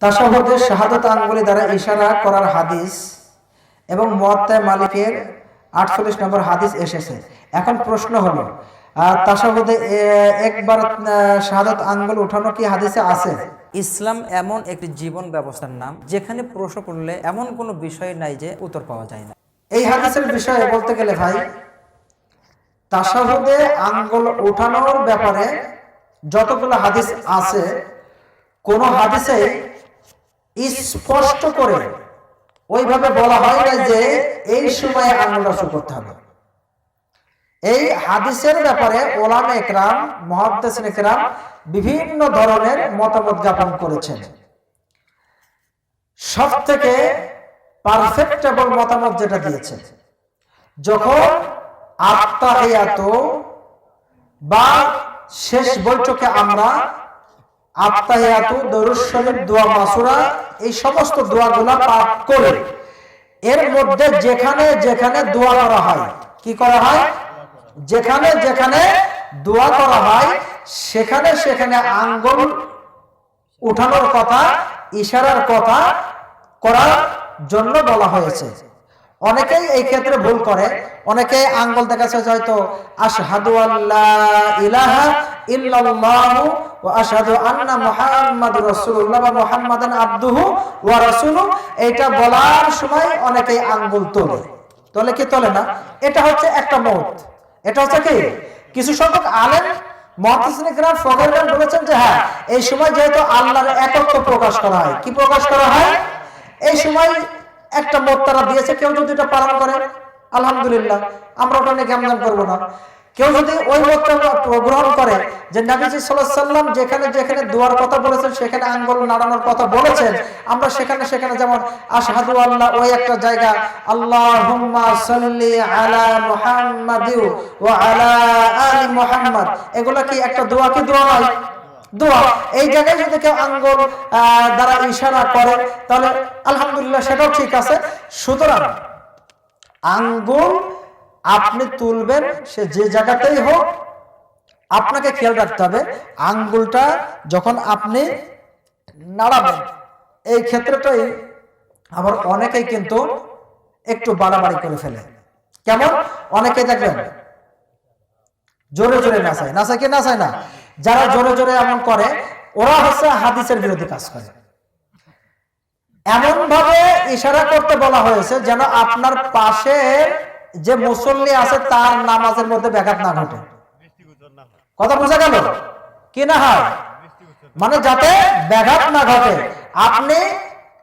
তাশাহুদে শাহাদাত আঙ্গুলি দ্বারা ইশারা করার হাদিস এবং মুয়াত্তা মালিকের 48 নম্বর হাদিস এসেছে। এখন প্রশ্ন হলো, তাশাহুদে একবার শাহাদাত আঙ্গুল উঠানো কি হাদিসে আছে? ইসলাম এমন একটি জীবন ব্যবস্থার নাম যেখানে প্রশ্ন করলে এমন কোনো বিষয় নাই যে উত্তর পাওয়া যায় না। এই হাদিসের বিষয়ে বলতে গেলে ভাই, তাশাহুদে আঙ্গুল উঠানোর ব্যাপারে যতগুলো হাদিস আছে, কোন হাদিসে স্পষ্ট করে ওইভাবে বলা হয় না যে এই সময়ে আঙ্গুলটা উঁচু করতে হবে। এই হাদিসের ব্যাপারে ওলামা একরাম, মুহাদ্দিসিন একরাম বিভিন্ন ধরনের মতামত জ্ঞাপন করেছেন। সবথেকে পারফেক্টেবল মতামত যেটা দিয়েছে, যখন আত্তাহিয়াত বা শেষ বৈঠকে আমরা আত্তাহিয়াত, দরুদ শরীফ, দোয়া মাসুরা, এই সমস্ত দোয়াগুলা পাঠ করে এর মধ্যে যেখানে যেখানে দোয়া করা হয়, কি করা হয়, যেখানে যেখানে দোয়া করা হয় সেখানে সেখানে আঙ্গুল উঠানোর কথা, ইশারার কথা করার জন্য বলা হয়েছে। অনেকেই এই ক্ষেত্রে ভুল করে, অনেকে আঙ্গুল দেখাচ্ছে হয়তো আশহাদু আল্লা ইলাহা ইল্লাল্লাহু ওয়া আশহাদু আন্না মুহাম্মাদুর রাসূলুল্লাহ বা মুহাম্মাদান আবদুহু ওয়া রাসূলুহু, এটা বলার সময় অনেকেই আঙ্গুল তোলে কি তোলে না? এটা হচ্ছে একটা মত। এটা হচ্ছে কি, কিছু সংখ্যক আলেম মুহাদ্দিসিন কিরাম ফকহাগণ বলেছেন যে হ্যাঁ, এই সময় যেহেতু আল্লাহর একত্ব প্রকাশ করা হয়, কি প্রকাশ করা হয়, এই সময় একটা মত তারা দিয়েছে। কেউ যদি এটা পালন করে আলহামদুলিল্লাহ, আমরা ওটা নিয়ে কেমন করবো না। কেউ যদি ওই মতটা গ্রহণ করে যে নবীজি সাল্লাল্লাহু আলাইহি ওয়াসাল্লাম যেখানে যেখানে দোয়ার কথা বলেছেন, সেখানে আঙ্গুল নাড়ানোর কথা বলেছেন, আমরা সেখানে সেখানে যেমন আশহাদু আল্লাহ, ওই একটা জায়গা আল্লাহুম্মা সাল্লি আলা মুহাম্মাদি ওয়া আলা আলি মুহাম্মাদ, এগুলা কি একটা দোয়া? কি দোয়া নয়? দোয়া। এই জায়গায় যদি কেউ আঙ্গুল দ্বারা ইশারা করে তাহলে আলহামদুলিল্লাহ, সেটাও ঠিক আছে। সুতরাং আঙ্গুল আপনি তুলবেন, সে যে জায়গাতেই হোক, আপনাকে খেয়াল রাখতে হবে আঙ্গুলটা যখন আপনি নাড়াবেন, এই ক্ষেত্রটাই আবার অনেকেই কিন্তু একটু বাড়াবাড়ি করে ফেলে। কেমন? অনেকেই দেখবেন জোরে জোরে নাচায় কি নাচায় না? যারা জোরে জোরে এমন করে, ওরা হচ্ছে হাদিসের বিরোধী কাজ করে। এমন ভাবে ইশারা করতে বলা হয়েছে যেন আপনার পাশে যে মুসল্লি আছে তার নামাজের মধ্যে ব্যাঘাত না ঘটে। কথা বোঝা গেল কি না? হয় মানে যাতে ব্যাঘাত না ঘটে। আপনি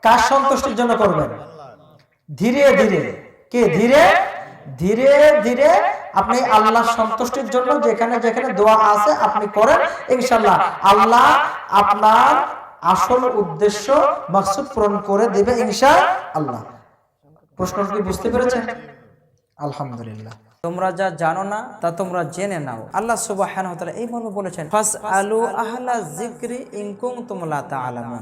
কার সন্তুষ্টির জন্য করবেন? ধীরে ধীরে, কি ধীরে ধীরে ধীরে আপনি আল্লাহর সন্তুষ্টির জন্য যেখানে যেখানে দোয়া আছে আপনি করেন, ইনশাআল্লাহ আল্লাহ আপনার আসল উদ্দেশ্য মাকসুদ পূরণ করে দিবে ইনশাআল্লাহ। প্রশ্নটা কি বুঝতে পেরেছেন? আলহামদুলিল্লাহ। তোমরা যা জানো না তা তোমরা জেনে নাও। আল্লাহ সুবহানাহু ওয়া তাআলা এই মর্মে বলেছেন, ফাসআলু আহলা যিকরি ইন কুনতুম লা তা'লামুন।